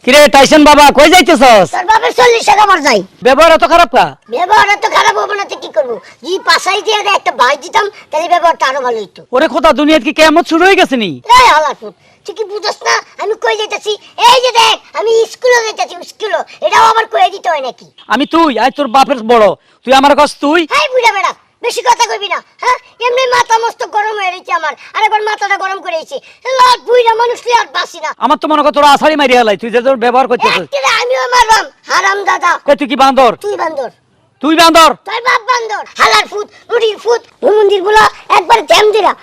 কিরে টাইসন বাবা কই যাইতেছস? তোর বাপের 40 টাকা মার যাই। ব্যবহার এত খারাপ কা? ব্যবহার এত খারাপ হবে না তো কি করব? জি পাশাই দিয়ে একটা ভাই দিতাম তাহলে ব্যবহারটা আরো ভালো হইতো। ওরে খোদা দুনিয়াত কি কিয়ামত শুরু হয়ে গেছে নি? এই হালাকুত তুই কি বুঝছ না আমি কই যাইতাছি? এই যে দেখ আমি স্কুলে যাইতাছি স্কুলে। এটাও আবার কই দিতে হয় নাকি? আমি তুই আজ তোর বাপের বড়, তুই আমার কাছ তুই। হাই বুড়া বেড়া বেশি কথা কইবি না, হ্যাঁ? এমনি মাথা মস্ত গরম হয়ে রইছে আমার, আরেকবার মাথাটা গরম করে আইছে। লাট বুইরা মানুষ তুই আর বাসি না। আমার তো মনে কর তোর আছাড়ি মারি হালাই, তুই যে তোর ব্যবহার করতেছিস। একদিন আমিও মারবাম হারাম দাদা। কই তুই কি বান্দর? তুই বান্দর, তুই বান্দর। তোর বাপ বান্দর। হালার ফুট নুড়ির ফুট মন্দির গুলো একবার জ্যাম দিলা।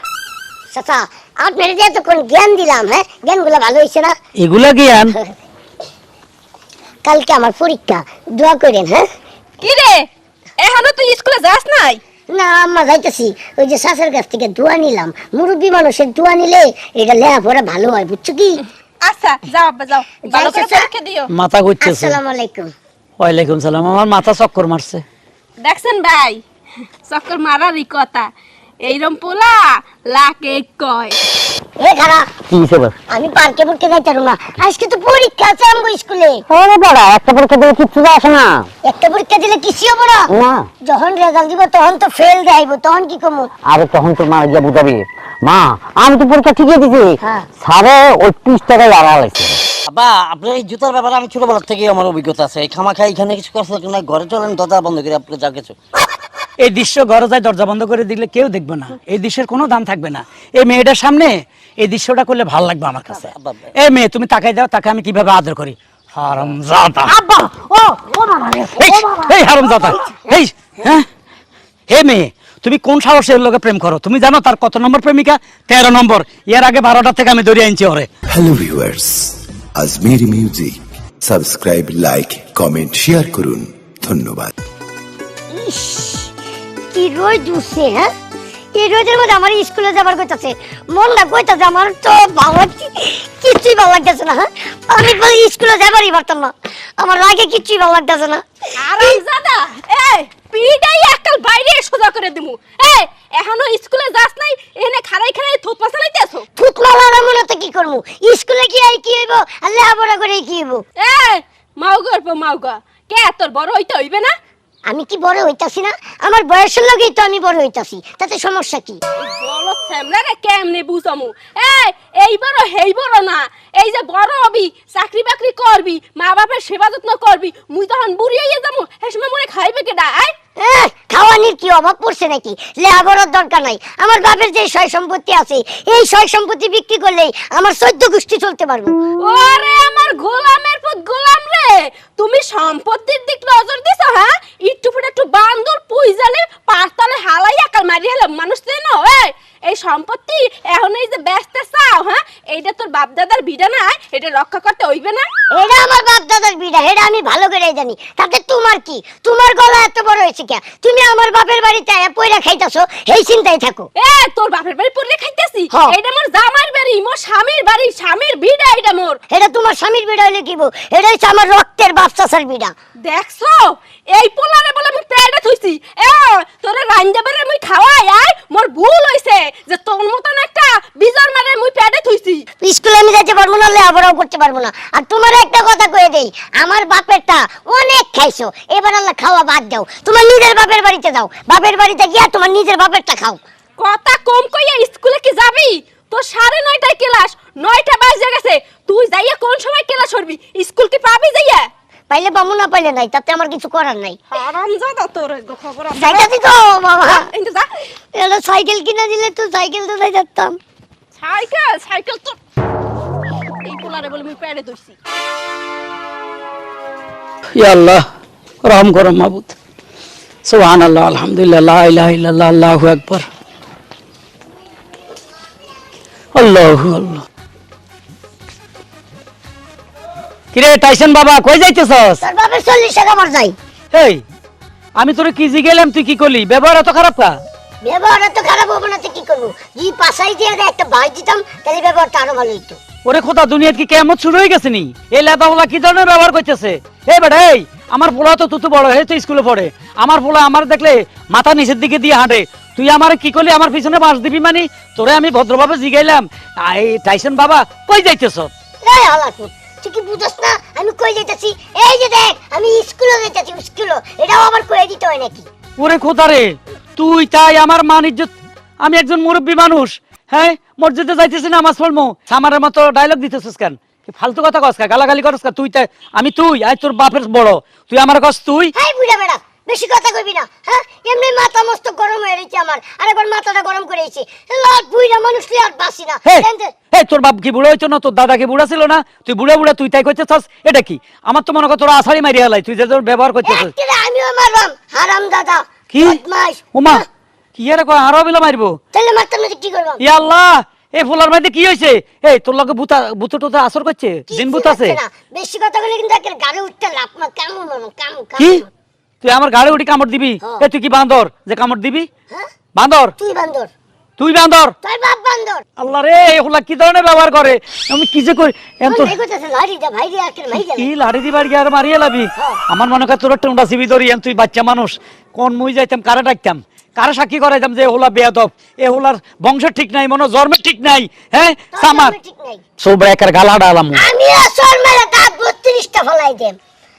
চাচা আপনার যে এতক্ষণ জ্ঞান দিলাম, হ্যাঁ জ্ঞানগুলো ভালো হয়েছে না? এগুলা জ্ঞান? কালকে আমার পরীক্ষা, দোয়া করেন। হ্যাঁ কি রে এখনো তুই স্কুলে যাস নাই? না আম্মা যাইতেছি, ওই যে শাশুর কাছ থেকে দোয়া নিলাম। মুরব্বী মানুষের দোয়া নিলে এটা লেখাপড়া ভালো হয়, বুঝছো কি? আচ্ছা যাও আব্বা যাও, ভালো করে পরীক্ষা দিও। মাথা ঘুরতেছে। আসসালামু আলাইকুম। ওয়ালাইকুম সালাম। আমার মাথা চক্কর মারছে। দেখছেন ভাই, চক্কর মারারই কথা। এইরম পোলা লাকে কয়। এ খারাপ কি হিসেবে? আমি পার্কে পড়তে যাইতাম না, আজকে তো পরীক্ষা আছে আমগো স্কুলে। ওরে বড়া একটা পরীক্ষা দিলে কিচ্ছু আসে না। একটা পরীক্ষা দিলে কিছু হবে না। না যখন রেজাল্ট দিব তখন তো ফেল দেখাইবো, তখন কি কমু? আরে তখন তোর মা গিয়ে বুঝাবি। মা আমি তো পরীক্ষা ঠিকই দিছি, হ্যাঁ। সাড়ে 38 টাকায় আড়া লাগছে। আব্বা আপনার এই জুতার ব্যাপারে আমি ছোটবেলা থেকে আমার অভিজ্ঞতা আছে। এই খামাখা এখানে কিছু করছে না, ঘরে চলেন দরজা বন্ধ করে আপনার যা কিছু। এই দৃশ্য ঘরে যায় দরজা বন্ধ করে দিলে কেউ দেখবে না, এই দৃশ্যের কোনো দাম থাকবে না। এই মেয়েটার সামনে এই দৃশ্যটা করলে ভালো লাগবে আমার কাছে। আব্বা। এই মেয়ে তুমি তাকাই দাও, তাকে আমি কিভাবে আদর করি। হারামজাদা। আব্বা ও ও বাবা রে, এই, ও বাবা। এই হারামজাদা এই, হ্যাঁ হে মেয়ে তুমি কোন সাহসের লোকে প্রেম করো? তুমি জানো তার কত নম্বর প্রেমিকা? 13 নম্বর। এর আগে 12টা থেকে আমি ধরে আনছি ওরে। Hello viewers, Ajmeri music subscribe, like, comment, share করুন। ধন্যবাদ। ইস, কি রোদ উঠছে, হ্যাঁ? এই রোদের মধ্যে আমার স্কুলে যাবার কইতাছে, মনটা কইতাছে আমার তো ভালো কিছুই ভালো লাগতেছে না। হ্যাঁ? আমি বলি স্কুলে যাবারই পারতাম না, আমার রাগে কিছুই ভালো লাগতেছে না। আরামজাদা এই পিটাই একাল বাইরে সোজা করে দিমু। এই এখনো স্কুলে যাস নাই, এনে খাড়াই খাড়াই থুত পাছালাইতেছো। ফুটমালার মনে তো কি করবো? স্কুলে কি আর কি হইব, আর লেখাপড়া করে কি হইব? এই মাউগা কে তোর বড় হইতে হইবে না? আমি কি বড় হইতাছি না? আমার বয়সের লগেই তো আমি বড় হইতাছি, তাতে সমস্যা কি? বলো স্যামরা রে কেমনে বুঝামু? এই বড় হেই বড় না, এই যে বড় হবি, চাকরি বাকরি করবি, মা বাবার সেবা যত্ন করবি, মুই তখন বুড়ি হইয়া যামু, এই সময় মনে খাইবে কেডা? খাওয়ানির কি অভাব পড়ছে নাকি? লেখাপড়ার দরকার নাই। আমার বাপের যে সয় সম্পত্তি আছে, এই সয় সম্পত্তি বিক্রি করলেই আমার 14 গোষ্ঠী চলতে পারবো। ওরে আমার গোলামের পুত গোলাম রে, তুমি সম্পত্তির দিক নজর দিছো? হ্যাঁ একটু ফুটে একটু বান্দর পুইজালে পাঁচতলে হালাই একাল মারি হলে মানুষ দেন। এই সম্পত্তি এখন এই যে ব্যস্ত চাও, হ্যাঁ এইটা তোর বাপ দাদার বিড়া না, এটা রক্ষা করতে হইবে না? এটা আমার বাপ দাদার বিড়া, এটা আমি ভালো করে জানি। তাতে তোমার কি? তোমার গলা এত বড় হয়েছে কে? তুমি আমার বাপের বাড়িতে পয়রা খাইতাছো, এই চিন্তায় থাকো। তোর বাপের বাড়ি পড়লে খাইতেছি? হ্যাঁ। এটা মোর জামাইর বাড়ি, মোর স্বামীর বাড়ি, স্বামীর বিড়া এটা মোর। এটা তোমার স্বামীর বিড়া হইলে কি? এটা হচ্ছে আমার রক্তের বাপ চাচার বিড়া। দেখছো এই পোলারে বলে আমি পেটে থইছি। তোরে রান্দাবারে মুই খাওয়াই আই, মোর ভুল হইছে যে তোর মতন একটা বিজর মারে মুই পেটে থইছি। স্কুলে আমি যাইতে পারবো না, লেখাপড়াও করতে পারবো না। আর তোমার একটা কথা কয়ে দেই, আমার বাপেরটা অনেক খাইছো, এবার আল্লাহ খাওয়া বাদ দাও, তোমার নিজের বাপের বাড়িতে যাও। বাপের বাড়িতে গিয়া তোমার নিজের বাপেরটা খাও। কথা কম কইয়া স্কুলে কি যাবি? তোর 9:30টায় ক্লাস, 9টা বাজে গেছে। তুই যাইয়া কোন সময় ক্লাস করবি? স্কুল কি পাবি যাইয়া? পাইলে পাবো না পাইলে নাই, তাতে আমার কিছু করার নাই। হারামজাদা তোর খবর আছে। যাইতাছি তো বাবা। কিন্তু যা এটা সাইকেল কিনা দিলে তো সাইকেল তো যাই যেতাম। সাইকেল তো এই পোলারে বলে মুই পেটে ধরছি। ইয়া আল্লাহ রহম করো মাবুদ। সুবহানাল্লাহ, আলহামদুলিল্লাহ, লা ইলাহা ইল্লাল্লাহ, আল্লাহু আকবার, আল্লাহু আল্লাহ। কিরে টাইসন বাবা কই যাইতেছস? তোর বাপের 40 টাকা মার যাই। এই আমি তোরে কি জিগেলাম, তুই কি করলি? ব্যবহার এত খারাপ কা? ব্যবহার এত খারাপ হবে না তো কি করবো? জি পাশাই দিয়ে একটা ভাই দিতাম তাহলে ব্যবহারটা আরো ভালো হইতো। ওরে খোদা দুনিয়াত কি কিয়ামত শুরু হয়ে গেছে নি? এই লেদাওয়ালা কি ধরনের ব্যবহার করতেছে? এই বেটা এই, আমার পোলা তো তুই বড় হয়ে তো স্কুলে পড়ে, আমার পোলা আমার দেখলে মাথা নিচের দিকে দিয়ে হাঁটে, তুই আমার কি করলি? আমার পিছনে বাস দিবি মানে? তোরে আমি ভদ্রভাবে জিগাইলাম, এই টাইসন বাবা কই যাইতেছ? এই হালাকুত তুই কি বুঝছ না আমি কই যাইতাছি? এই যে দেখ আমি স্কুলে যাইতাছি, স্কুলে। এটাও আবার কই দিতে হয় নাকি? ওরে খোদা রে, তুই তাই আমার মান ইজ্জত। আমি একজন মুরব্বী মানুষ, হ্যাঁ, মসজিদে যাইতেছি নামাজ পড়মু, সামারের মতো ডায়লগ দিতেছিস কেন? কি ফালতু কথা কস কেন? গালাগালি করস কেন? তুই তাই আমি তুই, আই তোর বাপের বড়, তুই আমার কস তুই। এই বুড়া বেড়া, বেশি কথা কইবি না, হ্যাঁ? এমনি মাথা মস্ত গরম হয়ে রয়েছে আমার, আরেকবার মাথাটা গরম করে দিয়েছি। লাট বুড়া মানুষ তুই আর বাসি না। হে, জানতে- হে, তোর বাপ কি বুড়ো হইতো না? তোর দাদা কি বুড়া ছিল না? তুই বুড়া বুড়া তুই তাই কইতেছস, এটা কি? আমার তো মনে কর তোর আছাড়ি মারিয়া হালাই, তুই যে তোর ব্যবহার করতেছিস। একদিনে আমিও মারলাম, হারাম দাদা। কি? বদমাশ। ওমা, হ্যাঁ, কি এর কয় আরো বিলা মারবো? তাহলে মারতাম না তো কি করলাম? ইয়া আল্লাহ, এই ফুলার মধ্যে কি হইছে? এই তোর লগে বুতো টুতো আসর করছে, জিন ভূত আছে? না, বেশি কথা বলে কিন্তু একের গাড়ি উঠতে লাভ না, কামু মারো, কামু কি? কামু। তুই আমার গাড়ি উঠি কামড় দিবি? হ্যাঁ। এ তুই কি বান্দর যে কামড় দিবি? হ্যাঁ? বান্দর? তুই বান্দর, তুই বান্দর? তোর বাপ বান্দর। আল্লাহ রে, এগুলা কি ধরনের ব্যবহার করে? আমি কি যে করি এম তো ভাই কইতাছে লাড়ি দা, ভাই রে আকের ভাই কি লাড়ি দিবার গিয়ে আর মারিয়ে লাবি? হ্যাঁ। আমার মনে কর তোর টুন্ডা সিবি ধরি, তুই বাচ্চা মানুষ, কোন মুই যাইতাম কারে ডাকতাম, কারে সাক্ষী করাইতাম যে এগুলা বেয়াদব, এগুলার বংশ ঠিক নাই, মনে জন্মের ঠিক নাই, হ্যাঁ সামার ঠিক নাই। সব একার গালা ডালাম। আমি আসর মেরে দাঁত 32টা ফলাই দেম।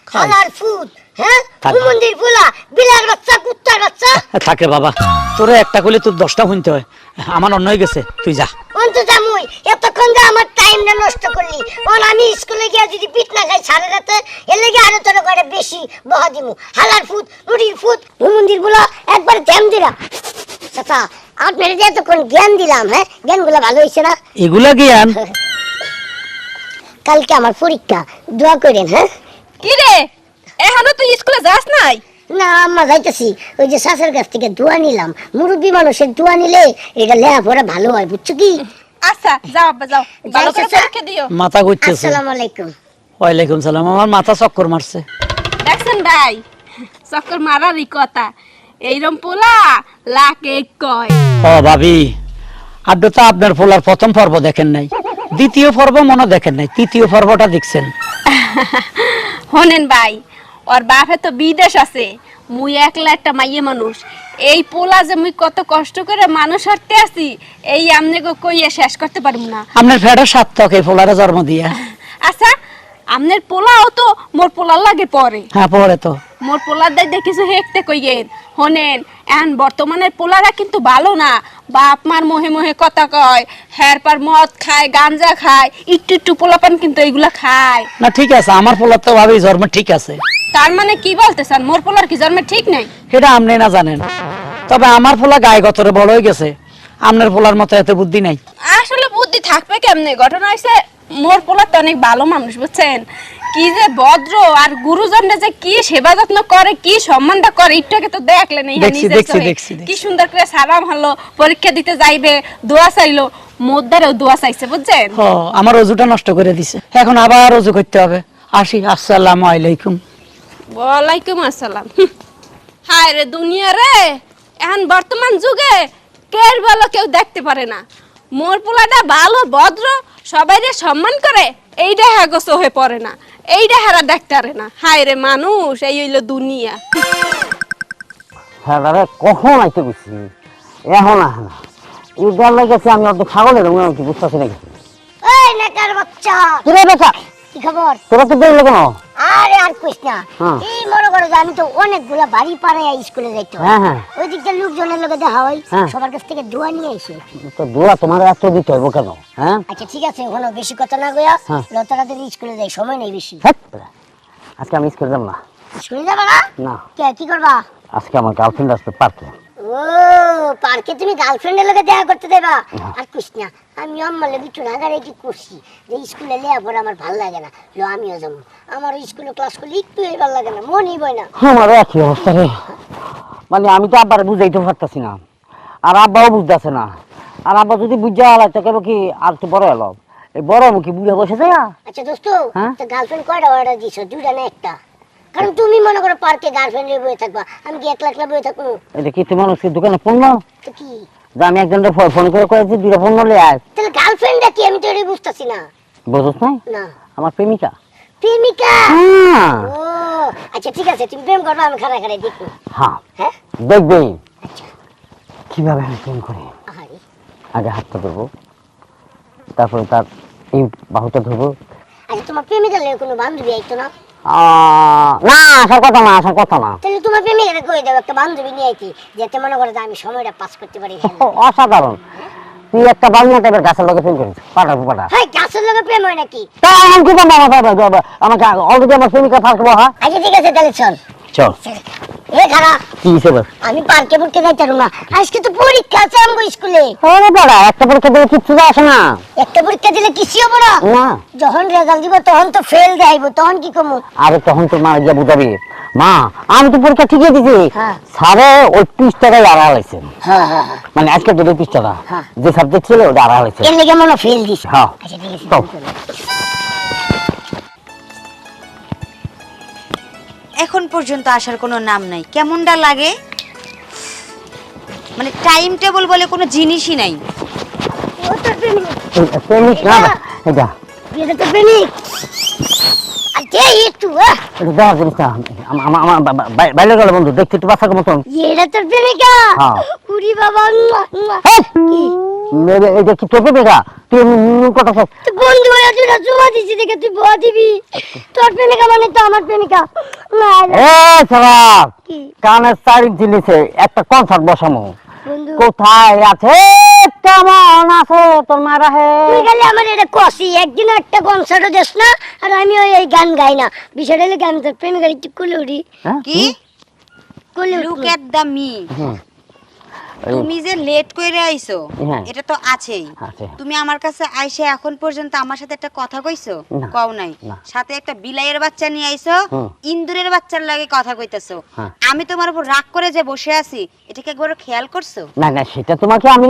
হালার ফুড, হ্যাঁ? থাক। মন্দির ফুলা, বিলার বাচ্চা, কুত্তার বাচ্চা। থাকে বাবা, তোরে একটা কইলে তোর 10টা শুনতে হয়, আমার অন্য হয়ে গেছে, তুই যা। অন্তু জামুই, এতক্ষণ যে আমার টাইমটা নষ্ট করলি। ওন আমি স্কুলে গিয়া যদি পিট না খাই সাড়ে রাতে, এর লেগে আরো তোর করে বেশি বহা দিমু। হালার ফুড, নুডির ফুড, মন্দির গুলো একবার জ্যাম দিলাম। চাচা, আপনার যে এতক্ষণ জ্ঞান দিলাম, হ্যাঁ? জ্ঞানগুলো ভালো হয়েছে না? এগুলা জ্ঞান? কালকে আমার পরীক্ষা, দোয়া করেন, হ্যাঁ? কি রে, এখনো তুই স্কুলে যাস নাই? না আম্মা, যাইতেছি। ওই যে শাশুর কাছ থেকে দোয়া নিলাম, মুরব্বী মানুষের দোয়া নিলে এটা লেখাপড়া ভালো হয়, বুঝছো কি? আচ্ছা যাও আব্বা যাও, ভালো করে চাচা। পরীক্ষা দিও। মাথা ঘুরতেছে। আসসালামু আলাইকুম। ওয়ালাইকুম সালাম। আমার মাথা চক্কর মারছে। দেখছেন ভাই, চক্কর মারারই কথা। এইরম পোলা লাকে কয়। ও ভাবি, আপনি তো আপনার পোলার প্রথম পর্ব দেখেন নাই, দ্বিতীয় পর্ব মনে দেখেন নাই, তৃতীয় পর্বটা দেখছেন। হনেন ভাই, ওর বাপে তো বিদেশ আছে, মুই একলা একটা মাইয়ে মানুষ। এই পোলা যে মুই কত কষ্ট করে মানুষ হারতে আছি, এই আমনে গো কইয়া শেষ করতে পারবো না। আপনার ফেডার সার্থক এই পোলারে জন্ম দিয়া। আচ্ছা, আমনের পোলাও তো মোর পোলার লাগে পরে। হ্যাঁ, পরে তো মোর পোলার দেখে কিছু হেঁকতে কইয়েন। হনেন, এখন বর্তমানের পোলারা কিন্তু ভালো না, বাপ মার মোহে মোহে কথা কয়, হ্যার পার মদ খায়, গাঞ্জা খায়, একটু একটু পোলাপান কিন্তু এইগুলা খায়। না, ঠিক আছে, আমার পোলার তো ভাবি জন্ম ঠিক আছে। তার মানে কি বলতেছেন, মোর পোলার কি জন্মে ঠিক নেই? সেটা আপনি না জানেন, তবে আমার পোলা গায়ে গতরে বড় হয়ে গেছে, আপনার পোলার মতো এত বুদ্ধি নাই। আসলে বুদ্ধি থাকবে কেমনে? ঘটনা হয়েছে, মোর পোলা তো অনেক ভালো মানুষ, বুঝছেন? কি যে ভদ্র, আর গুরুজনরা যে কি সেবা যত্ন করে, কি সম্মানটা করে, একটুকে তো দেখলেন। দেখছি, দেখছি। কি সুন্দর করে সালাম হলো, পরীক্ষা দিতে যাইবে, দোয়া চাইলো, মোদ্দারেও দোয়া চাইছে, বুঝছেন? ও, আমার অজুটা নষ্ট করে দিছে, এখন আবার অজু করতে হবে। আসি, আসসালামু আলাইকুম। ওয়ালাইকুম আসসালাম। হায় রে দুনিয়া রে, এখন বর্তমান যুগে কের ভালো কেউ দেখতে পারে না। মোর পোলাটা ভালো ভদ্র, সবাইরে সম্মান করে, এইটা হ্যাগো হয়ে পড়ে না, এইটা হারা দেখতে পারে না। হায় রে মানুষ, এই হইলো দুনিয়া। হ্যাঁ দাদা, কখন আইতে বুঝছি, এখন আহে না। এই ডর লেগেছে, আমি অত ছাগলের কি বুঝতেছি নাকি। এই নেকার বাচ্চা, কিরে বেটা, কি খবর? তোরা তো দেখলে কেন? আরে আর কইস না। হ্যাঁ। এই মনে করো যে আমি তো অনেকগুলা বাড়ি পাড়ে স্কুলে যাইতো। হ্যাঁ, হ্যাঁ। ওই দিকটা লোকজনের লগে দেখা হয়, হ্যাঁ। সবার কাছ থেকে দোয়া নিয়ে আইছে। তো দোয়া তোমার এত দিতে হইব কেন? হ্যাঁ, আচ্ছা ঠিক আছে, ওখানে বেশি কথা না কইয়া হ্যাঁ। লতারাদের স্কুলে যাই, সময় নেই বেশি। হ্যাঁ, আজকে আমি স্কুলে যাব না। স্কুলে যাবা না? না, কে কি করবা? আজকে আমার গার্লফ্রেন্ড আসবে পার্কে। ও, পার্কে তুমি গার্লফ্রেন্ডের লগে দেখা করতে দেবা? আর কইস না, আমি আম্মালে বিটু রাগারে কি করছি যে স্কুলে লেয়াপড়া আমার ভাল লাগে না, লো আমিও যাবো। আমার স্কুলে ক্লাস করলে একটু ভাল লাগে না, মনই বয় না। আমার একই অবস্থা রে, মানে আমি তো আব্বারে বুঝাইতে পারতাছি না, আর আব্বাও বুঝতেছে না। আর আব্বা যদি বুঝা আলাই তো কেন কি আর তো বড় এলো, এই বড় মুখী বুঝে বসে যায়। আচ্ছা দোস্ত, হ্যাঁ? তো গার্লফ্রেন্ড কয়টা অর্ডার দিছো? দুইটা না একটা? কারণ তুমি মনে করো পার্কে গার্লফ্রেন্ড নিয়ে বসে থাকবা, আমি কি একলা একলা বসে থাকবো? এটা কি তোমার দোকানে পণ্য তো কি, যে আমি একজনকে ফোন করে কয়েছি দুইটা পণ্য লিয়ে আস। তাহলে গার্লফ্রেন্ডটা কি? আমি তো এটাই বুঝতেছি না। বুঝছ না? না, আমার প্রেমিকা। প্রেমিকা? হ্যাঁ, ও আচ্ছা ঠিক আছে, তুমি প্রেম করবা, আমি খাড়া খাড়াই দেখবো। হ্যাঁ, হ্যাঁ দেখবে আচ্ছা। কিভাবে আমি প্রেম করি। আহারে, আগে হাতটা ধরবো, তারপরে তার এই বাহুটা ধরবো, আচ্ছা তোমার প্রেমিকার লাগে কোনো বান্ধবী আইতো না? না আসার কথা না, আসার কথা না। তাহলে তোমার প্রেমিকারে কই দাও একটা বান্ধবী নিয়ে আইতি, যাতে মনে করে যে আমি সময়টা পাস করতে পারি এখানে। অসাধারণ। তুই একটা বাংলা টাইপের গাছের লোকে প্রেম করিস, পাটা পাটা। হ্যাঁ গাছের লগে প্রেম হয় নাকি? তা আমি কি বাবা আমাকে অলরেডি আমার প্রেমিকা ফাঁকবো। হ্যাঁ আচ্ছা ঠিক আছে তাহলে চল। চল। এ খারাপ, কি হিসেবে? আমি পার্কে পড়তে যাইতাম না, আজকে তো পরীক্ষা আছে আমগো স্কুলে। আরে বাবা, একটা পরীক্ষা দিলে কিচ্ছু যায় আসে না। একটা পরীক্ষা দিলে কিছু হবে না? না। যখন রেজাল্ট দিব তখন তো ফেল দেখাইবো, তখন কি কমু? আরে তখন তোর মা গিয়া বুঝাবি। মা আমি তো পরীক্ষা ঠিকই দিছি, হ্যাঁ। স্যারে ওই পৃষ্ঠাটাই আড়া হয়েছে। হ্যাঁ হ্যাঁ হ্যাঁ, মানে আজকে তোর পৃষ্ঠাটা হ্যাঁ। যে সাবজেক্ট ছিল ওটা আড়া হয়েছে। এর লেগে মনে ফেল দিস। হ্যাঁ। আচ্ছা ঠিক আছে চল। চলো। এখন পর্যন্ত আসার কোনো নাম নাই, কেমনটা লাগে, মানে টাইম টেবিল বলে কোনো জিনিসই নাই। ও তোর প্রেমিক, প্রেমিক না এটা, এটা তোর প্রেমিক। আচ্ছা একটু এটা দেওয়ার জিনিসটা আমার বাইরে গেল বন্ধু, দেখতে একটু বাচ্চাকে মতন। এটা তোর প্রেমিকা? হ্যাঁ। উরি বাবা, কি এটা কি তোর প্রেমিকা? তুই কথা তো বন্ধু হয়ে তুই জমা দিছি দেখে তুই বয়া দিবি? তোর প্রেমিকা মানে তো আমার প্রেমিকা না। খারাপ কি কানের চারিক জিনিসে একটা কনসার্ট বসামো। বন্ধু কোথায় আছে কেমন আছে তোর মারা হে? তুই খালি আমার এটা কষি, একদিন একটা কনসার্টও দেস না আর আমি ওই এই গান গাই না। বিষয়টা হলে আমি তোর প্রেমিকার একটু কুলে উঠি, হ্যাঁ? কি কুলে লুক এট দ্য মি, হুম। তুমি যে লেট করে আইছো হ্যাঁ। এটা তো আছেই। আছে। তুমি আমার কাছে আইসে এখন পর্যন্ত আমার সাথে একটা কথা কইছো? না। কও নাই। না। সাথে একটা বিলাইয়ের বাচ্চা নিয়ে আইছো, হুম। ইন্দুরের বাচ্চার লাগে কথা কইতাছো। হ্যাঁ। আমি তোমার উপর রাগ করে যে বসে আছি এটা কি একবার খেয়াল করছো? না না, সেটা তোমাকে আমি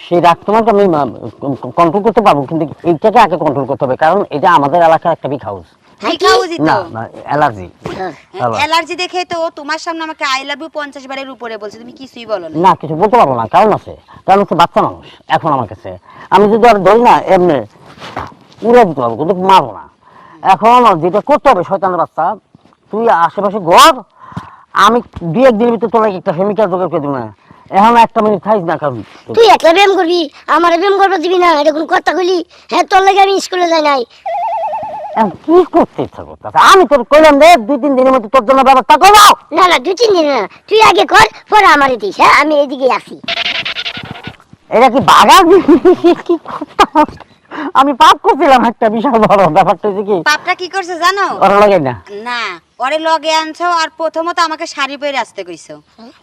সেই রাগ তোমাকে আমি কন্ট্রোল করতে পারবো, কিন্তু এইটাকে আগে কন্ট্রোল করতে হবে, কারণ এটা আমাদের এলাকার একটা বিগ হাউস। ঠিক হাউজি না তো। না, অ্যালার্জি। অ্যালার্জি দেখে তো ও তোমার সামনে আমাকে আই লাভ ইউ 50 বারের উপরে বলছে, তুমি কিছুই বলো না। না কিছু বলতে পারবো না, কারণ আছে, কারণ হচ্ছে বাচ্চা মানুষ এখন আমার কাছে। আমি যদি আর ধরি না এমনি উড়ে দিতে পারবো, কিন্তু মারবো না। এখন যেটা করতে হবে, শয়তানের বাচ্চা তুই আশেপাশে ঘর, আমি 2-1 দিনের ভিতরে তোর একটা প্রেমিকা জোগাড় করে দিব না। এখন 1 মিনিট খাইস না, কারণ তুই একলা প্রেম করবি, আমার প্রেম করবো দিবি না, এটা কোন কথা কইলি? হ্যাঁ তোর লাগে আমি স্কুলে যাই নাই। এখন কি করতে ইচ্ছা করতেছে? আমি তোর কইলাম রে 2-3 দিনের মধ্যে তোর জন্য ব্যবস্থা করবো। না না 2-3 দিন না, তুই আগে কর পরে আমারে দিস। হ্যাঁ আমি এইদিকে আসি। এটা কি বাগান? কি করতাম? আমি পাপ করছিলাম একটা বিশাল বড়। ব্যাপারটা হচ্ছে কি, পাপটা কি করছে জানো? ওরা লাগে না। না, ওরে লগে আনছো আর প্রথমত আমাকে শাড়ি পরে আসতে কইছো,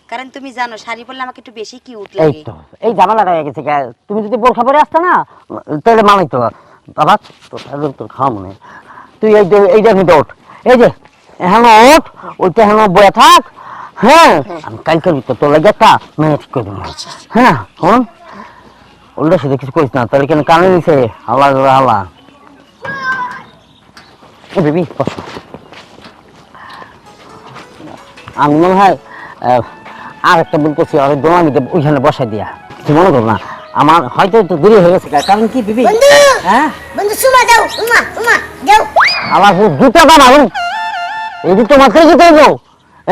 কারণ তুমি জানো শাড়ি পরলে আমাকে একটু বেশি কিউট এই লাগে। তো এই ঝামেলাটা হয়ে গেছে। তুমি যদি বোরখা পরে আসতে না, তাহলে মানাইতো। বাবা তোর খাওয়া মনে, তুই এইটার মধ্যে ওঠ, এই যে এখন ওঠ, ওইটা এখন বয়ে থাক। হ্যাঁ আমি কালকের ভিতর তোর লাগে একটা মেয়ে ঠিক করে দেবো। হ্যাঁ শোন, ওটা সাথে কিছু করিস না, তাহলে কেন কানে দিছে আল্লাহ আল্লাহ। ও বেবি বস। আমি মনে হয় আর একটা ভুল করছি, আর দোমানিকে ওইখানে বসাই দিয়া। তুই মনে কর না, আমার হয়তো একটু দেরি হয়ে গেছে, কারণ কি বিবি? বন্ধু হ্যাঁ বন্ধু সুমা যাও, উমা উমা যাও। আমার জুতা দাম আমি এই জুতো মাত্রই জুতো দেবো,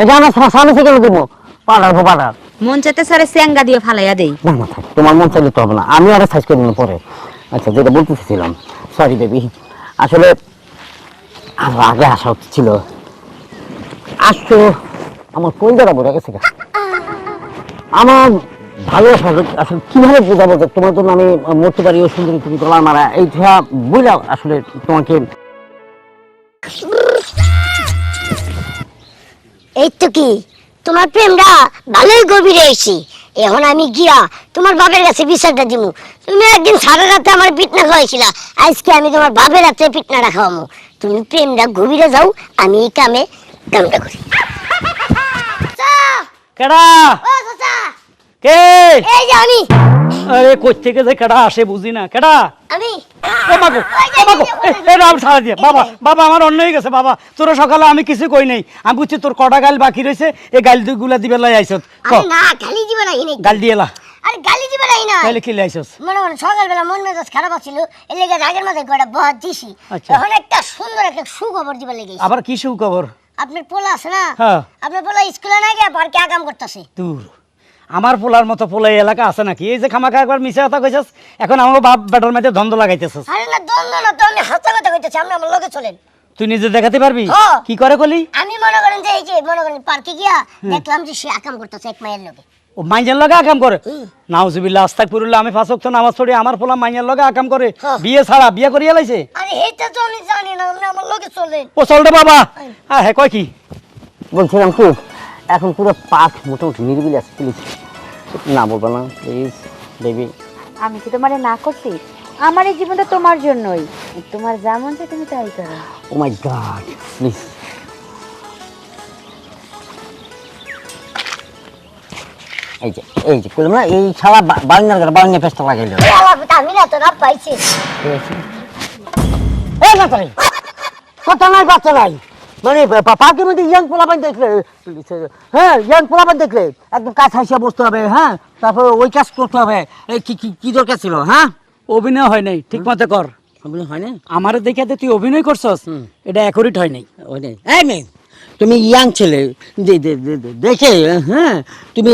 এটা আমার স্বামী থেকে দেবো। পাড়ার পাড়ার মন চাইতে সারে স্যাঙ্গা দিয়ে ফালাইয়া দেই। না না থাক, তোমার মন চাইলে তো হবে না, আমি আরো সাইজ করে নেবো পরে। আচ্ছা যেটা বলতেছিলাম, সরি বেবি, আসলে আরো আগে আসা উচিত ছিল। আসছো আমার কোন জায়গা বোঝা গেছে। আমার ভালোবাসা আসলে কিভাবে বোঝাবো যে তোমার জন্য আমি মরতে পারি, ও সুন্দরী তুমি গলার মারা, এইটা বুঝলাম। আসলে তোমাকে এই তো কি তোমার প্রেমটা ভালোই গভীরে হয়েছি। এখন আমি গিয়া তোমার বাপের কাছে বিচারটা দিমু। তুমি একদিন সারা রাতে আমার পিটনা খাওয়াইছিলা, আজকে আমি তোমার বাপের হাতে পিটনাটা খাওয়ামু। তুমি প্রেমটা গভীরে যাও, আমি এই কামটা করি। কেডা? ও চাচা, কে? এই যে আমি আরে কই থেকে যে কেডা আসে বুঝি না। কেডা? আমি ও মাগো, ও মাগো, এই রাম সারা দিয়ে। বাবা বাবা আমার অন্য হয়ে গেছে বাবা। তোর সকালে আমি কিছু কই নাই, আমি বুঝছি তোর কটা গাল বাকি রয়েছে, এই গাল দুইগুলা দিবে লাই আইছত। আরে না গালি দিবে না হিনে, গাল দিয়েলা আরে গালি দিবে না। তাহলে কি লাইছস? মনে মনে সকালবেলা মন মেজাজ খারাপ ছিল, এর লেগে রাগের মাথায় গোটা বহাত দিছি। আচ্ছা। এখন একটা সুন্দর একটা সুখবর দিবে লেগে আবার কি সুখবর? আপনার পোলা আছে না, হ্যাঁ। আপনার পোলা স্কুলে না গিয়ে পার্কে আকাম করতেছে। দূর আমার পোলার মতো পোলা এই এলাকা আছে নাকি? এই যে খামাখা একবার মিশে কথা কইছস, এখন আমার বাপ বেটার মধ্যে দ্বন্দ্ব লাগাইতেছস। আরে না দ্বন্দ্ব না তো, আমি হাসা কথা কইতেছি, আপনি আমার লগে চলেন। তুই নিজে দেখাতে পারবি হ্যাঁ। কি করে কলি? আমি মনে করেন যে এই যে মনে করেন পার্কে গিয়া দেখলাম যে সে আকাম করতেছে এক মায়ের লগে। ও মাইয়ার লগে আকাম করে? নাউজুবিল্লাহ আস্তাগফিরুল্লাহ, আমি পাঁচ ওয়াক্ত নামাজ পড়ি, আমার পোলা মাইয়ার লগে আকাম করে? হ্যাঁ। বিয়ে ছাড়া বিয়ে করিয়া লাইছে? আরে এইটা তো আমি জানি না, আপনি আমার লগে চলেন। ও চল রে বাবা। হ্যাঁ কয় কি? বলছিলাম কি, এখন পুরো পার্ক মোটামুটি নিরিবিলি আছে, প্লিজ না বলবো না প্লিজ বেবি। আমি কি তোমারে না করছি? আমার এই জীবনটা তোমার জন্যই, তোমার যা মন চায় তুমি তাই করো। ও মাই গড প্লিজ। এই যে কইলাম না, এই শালা বাড়ির পেস্টা লাগাইলো। এই আলাপ আমি না তো না পাইছি। এই কথা নাই, কথা নাই, বাচ্চা নাই, মানে পার্কের মধ্যে ইয়াং পোলাপান দেখলে, হ্যাঁ ইয়াং পোলাপান দেখলে একদম কাজ হাসিয়া বসতে হবে, হ্যাঁ তারপর ওই কাজ করতে হবে। এই কি দরকার ছিল? হ্যাঁ অভিনয় হয় নাই, ঠিক মতো কর। হয় না আমার দেখে তুই অভিনয় করছস, এটা অ্যাকুরেট হয় নাই। ওই এই মেয়ে, তুমি ইয়াং ছেলে দেখে, হ্যাঁ তুমি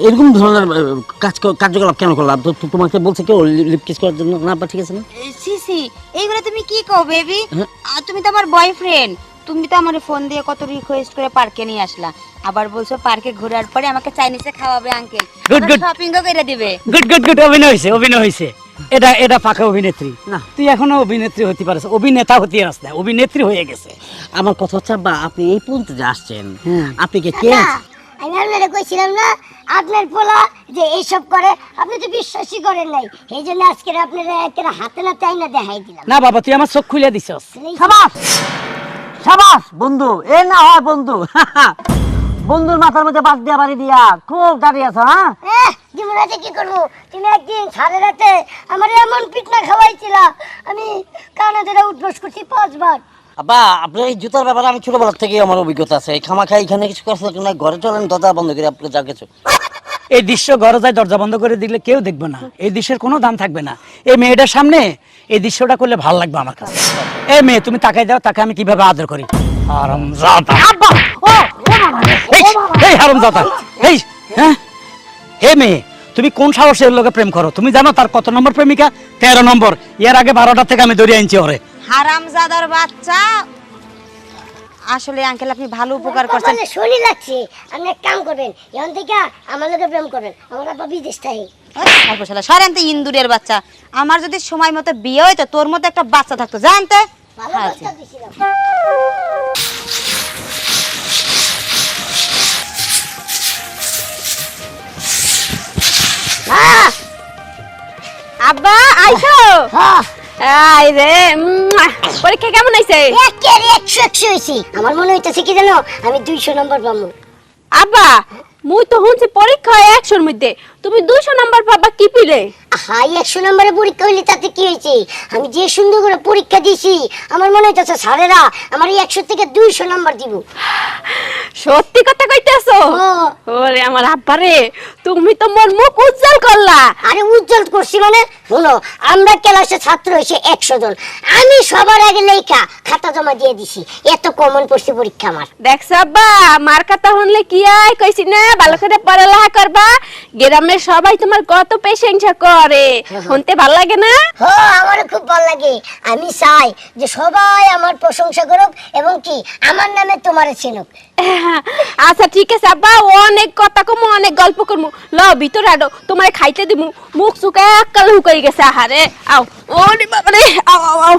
এরকম ধরনের কার্যকলাপ কেন করলাম? তো তোমাকে বলছে কেউ লিপ কিস করার জন্য? না ঠিক আছে না? সিসি এইগুলো তুমি কি কও বেবি? তুমি তো আমার বয়ফ্রেন্ড, তুমি তো আমার ফোন দিয়ে কত রিকোয়েস্ট করে পার্কে নিয়ে আসলা, আবার বলছো পার্কে ঘোরার পরে আমাকে চাইনিজে খাওয়াবে আঙ্কেল, Good, good. শপিংও করে দিবে। গুড গুড গুড, অভিনয় হয়েছে, অভিনয় হয়েছে। এটা পাকা অভিনেত্রী না। তুই এখনো অভিনেত্রী হতে পারিস, অভিনেতা হতে পারিস না, অভিনেত্রী হয়ে গেছে। আমার কথা হচ্ছে আব্বা, আপনি এই পর্যন্ত যে আসছেন, আপনি কে না, আমি আপনারা কইছিলাম না আপনার পোলা যে এইসব করে, আপনি তো বিশ্বাসই করেন নাই, এই জন্য আজকে আপনারা একেবারে হাতে না তাই না দেখাই দিলাম। না বাবা, তুই আমার চোখ খুলে দিছস। সাবাস সাবাস বন্ধু, এ না হয় বন্ধু। বন্ধুর মাথার মধ্যে বাদ দিয়া বাড়ি দিয়া খুব দাঁড়িয়ে আছে। হ্যাঁ জীবনাতে কি করবো, তুমি একদিন সাড়ে রাতে আমার এমন পিঠনা খাওয়াইছিলা, আমি কানে ধরে উঠবস করছি 5 বার। আব্বা, আপনার এই জুতার ব্যাপারে আমি ছোটবেলার থেকেই আমার অভিজ্ঞতা আছে। এই খামাখা এখানে কিছু করছে না, ঘরে চলেন দরজা বন্ধ করে আপনি যা কিছু। এই দৃশ্য ঘরে যায় দরজা বন্ধ করে দিলে কেউ দেখবে না, এই দৃশ্যের কোনো দাম থাকবে না। এই মেয়েটার সামনে এই দৃশ্যটা করলে ভালো লাগবে আমার কাছে। এই মেয়ে তুমি তাকাই দাও, তাকে আমি কিভাবে আদর করি। হারামজাদা। এই হারামজাদা, এই হ্যাঁ, হে মেয়ে তুমি কোন সাহসের লোকে প্রেম করো? তুমি জানো তার কত নম্বর প্রেমিকা? 13 নম্বর। এর আগে 12টা থেকে আমি ধরে আনছি ওরে। হারামজাদার বাচ্চা, আসলে আঙ্কেল আপনি ভালো উপকার করছেন। আমার শরীর লাগছে, আপনি এক কাম করবেন, এখন থেকে আমার লগে প্রেম করবেন। আমার আব্বা বিদেশ থাকে। সরেন তো ইন্দুরের বাচ্চা, আমার যদি সময় মতো বিয়ে হইতো তোর মতো একটা বাচ্চা থাকতো জানতে। ভালো কথা দিছিলাম। আব্বা আইছো? হ্যাঁ, আই রে, পরীক্ষা কেমন হইছে? একেবারে 100 হইছে। আমার মনে হইতাছে কি জানো, আমি 200 নম্বর পাবো। আব্বা মুই তো শুনছি পরীক্ষা 100-র মধ্যে, তুমি 200 নাম্বার পাবা কি পিলে? হাই 100 নম্বরে পরীক্ষা হইলে তাতে কি হয়েছে? আমি যে সুন্দর করে পরীক্ষা দিছি, আমার মনে হইতাছে স্যারেরা আমার 100 থেকে 200 নম্বর দিব। সত্যি কথা কইতেছো? হ্যাঁ। ওরে আমার আব্বা রে, তুমি তো মোর মুখ উজ্জ্বল করলা। আরে উজ্জ্বল করছি মানে, শোনো আমরা ক্লাসে ছাত্র হয়েছে 100 জন, আমি সবার আগে লেখা খাতা জমা দিয়ে দিছি, এত কমন পড়ছে পরীক্ষা আমার। দেখছ আব্বা, মার কথা শুনলে কি হয়, কইছি না ভালো করে পড়ালেখা করবা। গ্রামের সবাই তোমার কত প্রশংসা করে, শুনতে ভালো লাগে না? হ্যাঁ, আমারও খুব ভালো লাগে। আমি চাই যে সবাই আমার প্রশংসা করুক এবং কি আমার নামে তোমারে চিনুক। আচ্ছা ঠিক আছে আব্বা, অনেক কথা কমু, অনেক গল্প করমু। ল ভিতরে আডো, তোমারে খাইতে দিমু। মুখ চুকা কাল হুকাই গেছে। আহারে আও, ওরে বাবা রে, আও আও আও।